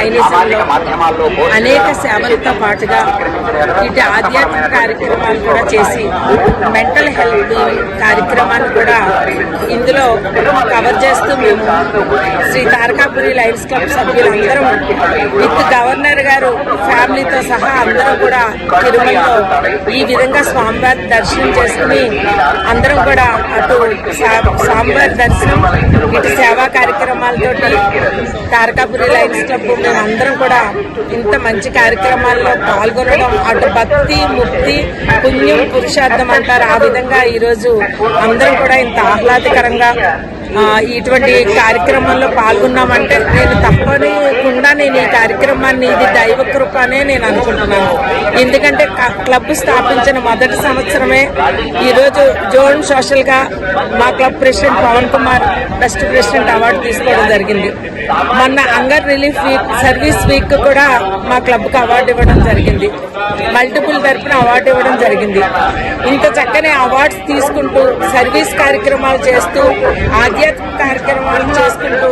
జైనిజంలో అనేక సేవలతో పాటుగా ఇటు ఆధ్యాత్మిక కార్యక్రమాలు కూడా చేసి మెంటల్ హెల్త్ కార్యక్రమాన్ని కూడా ఇందులో కవర్ చేస్తూ మేము శ్రీ తారకాపురి లయన్స్ క్లబ్ సభ్యులందరం విత్ గవర్నర్ గారు ఫ్యామిలీతో సహా అందరం కూడా తిరుమలలో ఈ విధంగా స్వామివారి దర్శనం చేసుకుని అందరం కూడా అటు స్వామివారి దర్శనం ఇటు సేవా కార్యక్రమాలతోటి తారకాపురి లయన్స్ క్లబ్ మేమందరం కూడా ఇంత మంచి కార్యక్రమాల్లో పాల్గొనడం అటు భక్తి ముక్తి పుణ్యం పురుషార్థం అంటారు ఆ విధంగా ఈరోజు అందరం కూడా ఇంత ఆహ్లాదకరంగా ఇటువంటి కార్యక్రమంలో పాల్గొన్నామంటే నేను తప్పకుండా నేను ఈ కార్యక్రమాన్ని ఇది దైవ కృప అనే నేను అనుకుంటున్నాను. ఎందుకంటే క్లబ్ స్థాపించిన మొదటి సంవత్సరమే ఈరోజు జోన్ సోషల్గా మా club president Pavan Kumar best president award తీసుకోవడం జరిగింది. మొన్న hunger relief week service week కూడా మా క్లబ్కి అవార్డు ఇవ్వడం జరిగింది. మల్టిపుల్ తరపున అవార్డు ఇవ్వడం జరిగింది. ఇంత చక్కని అవార్డ్స్ తీసుకుంటూ సర్వీస్ కార్యక్రమాలు చేస్తూ ఆధ్యాత్మిక కార్యక్రమాలు చేసుకుంటూ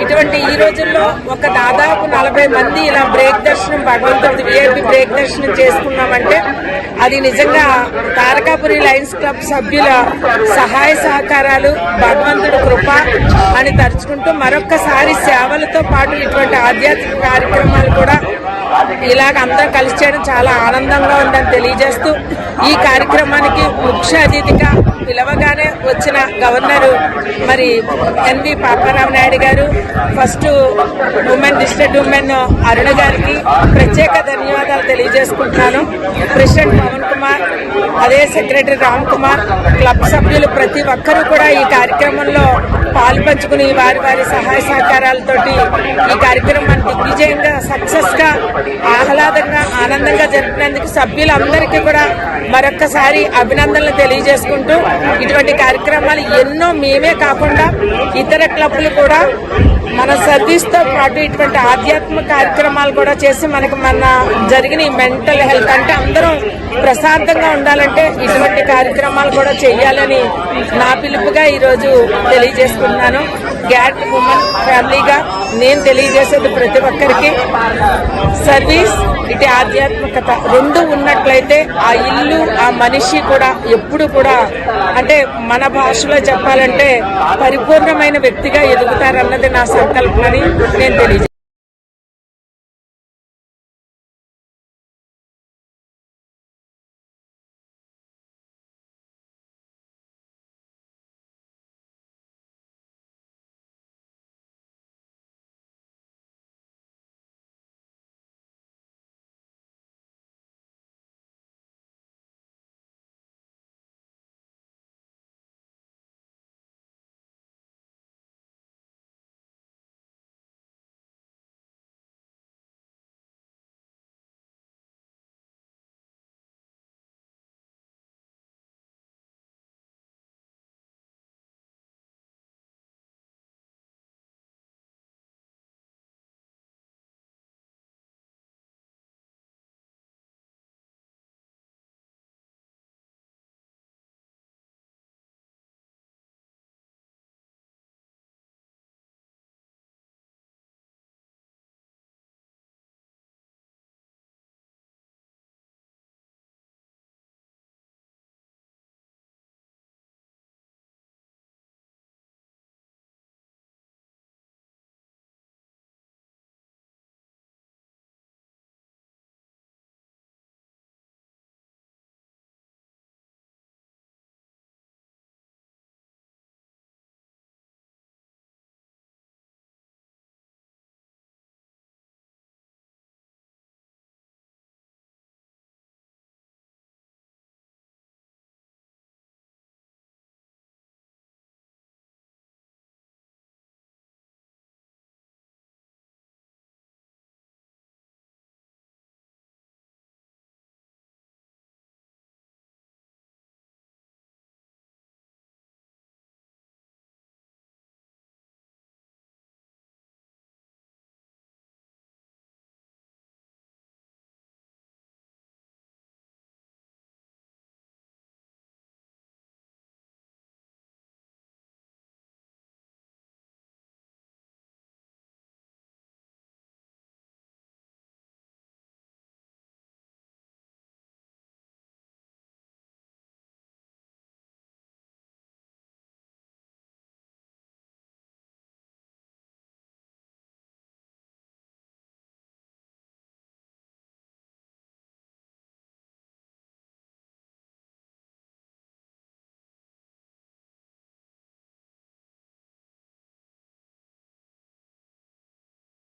ఇటువంటి ఈ రోజుల్లో ఒక దాదాపు 40 మంది ఇలా బ్రేక్ దర్శనం భగవంతుడి విఐపి బ్రేక్ దర్శనం చేసుకున్నామంటే అది నిజంగా తారకాపురి లయన్స్ క్లబ్ సభ్యుల సహాయ సహకారాలు భగవంతుడి కృప అని తలుచుకుంటూ మరొక్కసారి సేవలతో పాటు ఇటువంటి ఆధ్యాత్మిక కార్యక్రమాలు కూడా ఇలాగ అందరూ కలిసి చేయడం చాలా ఆనందంగా ఉందని తెలియజేస్తూ ఈ కార్యక్రమానికి ముఖ్య అతిథిగా పిలవగానే వచ్చిన గవర్నరు మరి ఎన్వి పాపారావు నాయుడు గారు, ఫస్ట్ ఉమెన్ డిస్ట్రిక్ట్ ఉమెన్ అరుణ గారికి ప్రత్యేక ధన్యవాదాలు తెలియజేసుకుంటున్నాను. ప్రెసిడెంట్ పవన్ కుమార్, అదే సెక్రటరీ రామ్ కుమార్, క్లబ్ సభ్యులు ప్రతి ఒక్కరూ కూడా ఈ కార్యక్రమంలో పాల్పంచుకుని వారి వారి సహాయ సహకారాలతోటి ఈ కార్యక్రమాన్ని దిగ్విజయంగా సక్సెస్గా ఆహ్లాదంగా ఆనందంగా జరిపినందుకు సభ్యులందరికీ కూడా మరొక్కసారి అభినందనలు తెలియజేసుకుంటూ ఇటువంటి కార్యక్రమాలు ఎన్నో మేమే కాకుండా ఇతర క్లబ్లు కూడా మన సర్వీస్తో పాటు ఇటువంటి ఆధ్యాత్మిక కార్యక్రమాలు కూడా చేసి మన జరిగిన ఈ మెంటల్ హెల్త్ అంటే అందరం ప్రశాంతంగా ఉండాలంటే ఇటువంటి కార్యక్రమాలు కూడా చేయాలని నా పిలుపుగా ఈరోజు తెలియజేసుకుంటున్నాను. గ్యాట్ ఉమెన్ ఫ్యామిలీగా నేను తెలియజేసేది ప్రతి ఒక్కరికి సర్వీస్ ఇటు ఆధ్యాత్మికత రెండు ఉన్నట్లయితే ఆ ఇల్లు ఆ మనిషి కూడా ఎప్పుడు కూడా అంటే మన భాషలో చెప్పాలంటే పరిపూర్ణమైన వ్యక్తిగా ఎదుగుతారన్నది నా సంకల్పమని నేను తెలియజేస్తాను.